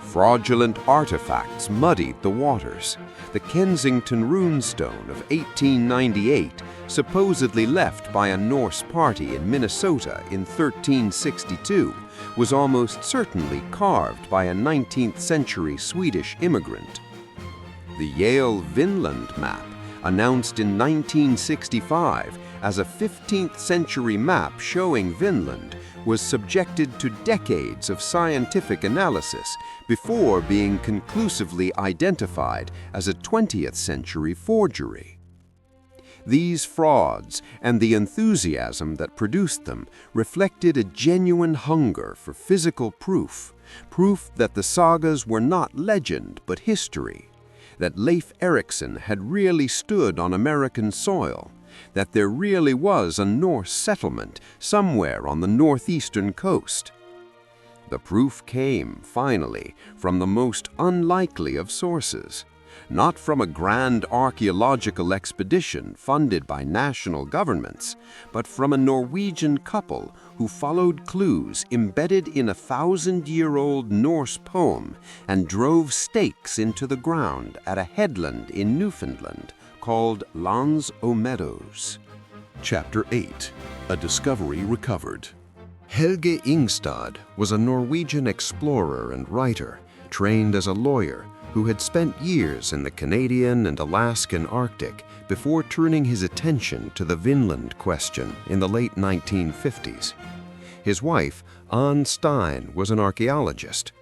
Fraudulent artifacts muddied the waters. The Kensington runestone of 1898 supposedly left by a Norse party in Minnesota in 1362, was almost certainly carved by a 19th century Swedish immigrant. The Yale Vinland map, announced in 1965 as a 15th century map showing Vinland, was subjected to decades of scientific analysis before being conclusively identified as a 20th century forgery. These frauds and the enthusiasm that produced them reflected a genuine hunger for physical proof that the sagas were not legend but history, that Leif Erikson had really stood on American soil, that there really was a Norse settlement somewhere on the northeastern coast. The proof came, finally, from the most unlikely of sources, not from a grand archaeological expedition funded by national governments, but from a Norwegian couple who followed clues embedded in a 1,000-year-old Norse poem and drove stakes into the ground at a headland in Newfoundland called Lands og Meadows. Chapter 8. A Discovery Recovered. Helge Ingstad was a Norwegian explorer and writer, trained as a lawyer, who had spent years in the Canadian and Alaskan Arctic before turning his attention to the Vinland question in the late 1950s. His wife, Anne Stine, was an archaeologist.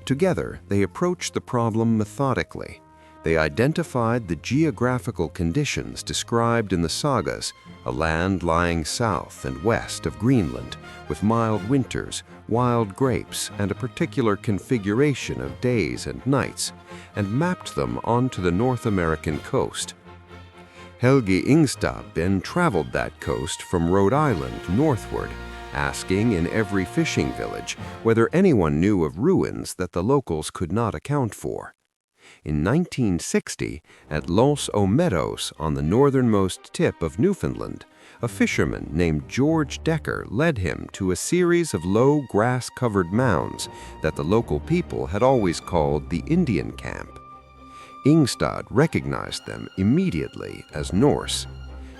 Together, they approached the problem methodically. They identified the geographical conditions described in the sagas, a land lying south and west of Greenland, with mild winters, wild grapes, and a particular configuration of days and nights, and mapped them onto the North American coast. Helge Ingstad then traveled that coast from Rhode Island northward, asking in every fishing village whether anyone knew of ruins that the locals could not account for. In 1960, at Lands og Meadows on the northernmost tip of Newfoundland, a fisherman named George Decker led him to a series of low grass-covered mounds that the local people had always called the Indian Camp. Ingstad recognized them immediately as Norse.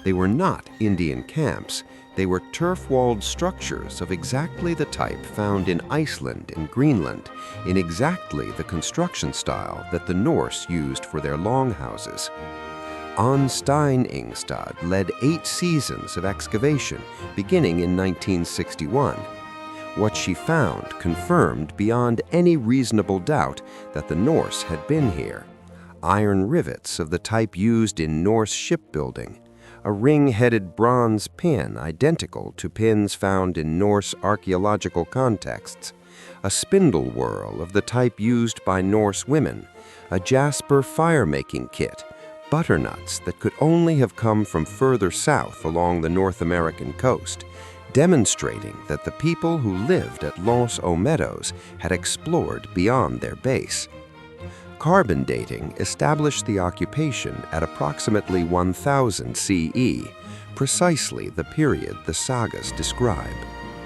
They were not Indian camps. They were turf-walled structures of exactly the type found in Iceland and Greenland, in exactly the construction style that the Norse used for their longhouses. Stine Ingstad led 8 seasons of excavation, beginning in 1961. What she found confirmed beyond any reasonable doubt that the Norse had been here. Iron rivets of the type used in Norse shipbuilding, a ring-headed bronze pin identical to pins found in Norse archaeological contexts, a spindle whorl of the type used by Norse women, a jasper fire-making kit, butternuts that could only have come from further south along the North American coast, demonstrating that the people who lived at Lands og Meadows had explored beyond their base. Carbon dating established the occupation at approximately 1000 CE, precisely the period the sagas describe.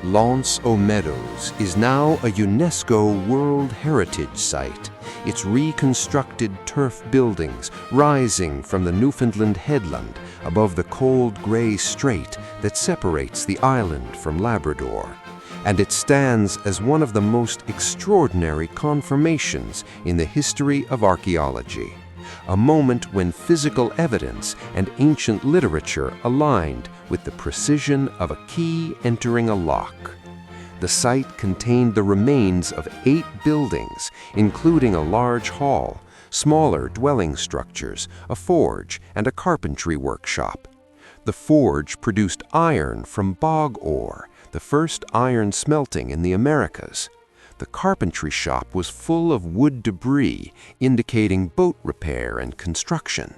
Lands og Meadows is now a UNESCO World Heritage Site, its reconstructed turf buildings rising from the Newfoundland headland above the cold gray strait that separates the island from Labrador. And it stands as one of the most extraordinary confirmations in the history of archaeology, a moment when physical evidence and ancient literature aligned with the precision of a key entering a lock. The site contained the remains of 8 buildings, including a large hall, smaller dwelling structures, a forge, and a carpentry workshop. The forge produced iron from bog ore, the first iron smelting in the Americas. The carpentry shop was full of wood debris, indicating boat repair and construction.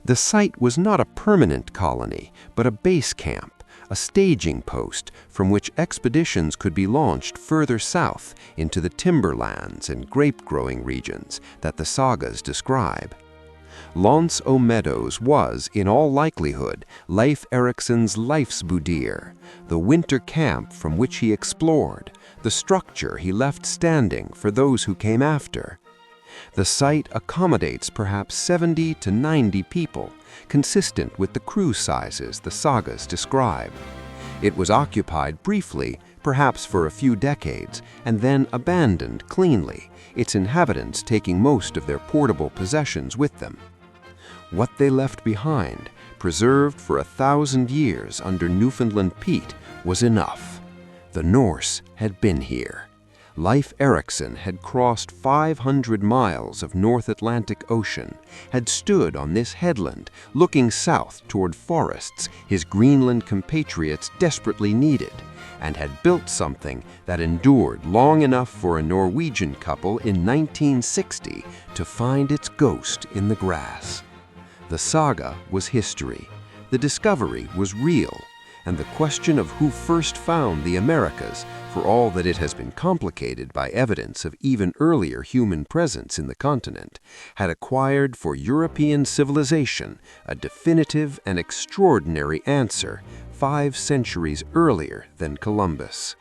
The site was not a permanent colony, but a base camp, a staging post from which expeditions could be launched further south into the timberlands and grape-growing regions that the sagas describe. Lands og Meadows was, in all likelihood, Leif Erikson's Leifsbúðir, the winter camp from which he explored, the structure he left standing for those who came after. The site accommodates perhaps 70 to 90 people, consistent with the crew sizes the sagas describe. It was occupied briefly, perhaps for a few decades, and then abandoned cleanly, its inhabitants taking most of their portable possessions with them. What they left behind, preserved for 1,000 years under Newfoundland peat, was enough. The Norse had been here. Leif Erikson had crossed 500 miles of North Atlantic Ocean, had stood on this headland, looking south toward forests his Greenland compatriots desperately needed, and had built something that endured long enough for a Norwegian couple in 1960 to find its ghost in the grass. The saga was history, the discovery was real, and the question of who first found the Americas, for all that it has been complicated by evidence of even earlier human presence in the continent, had acquired for European civilization a definitive and extraordinary answer 5 centuries earlier than Columbus.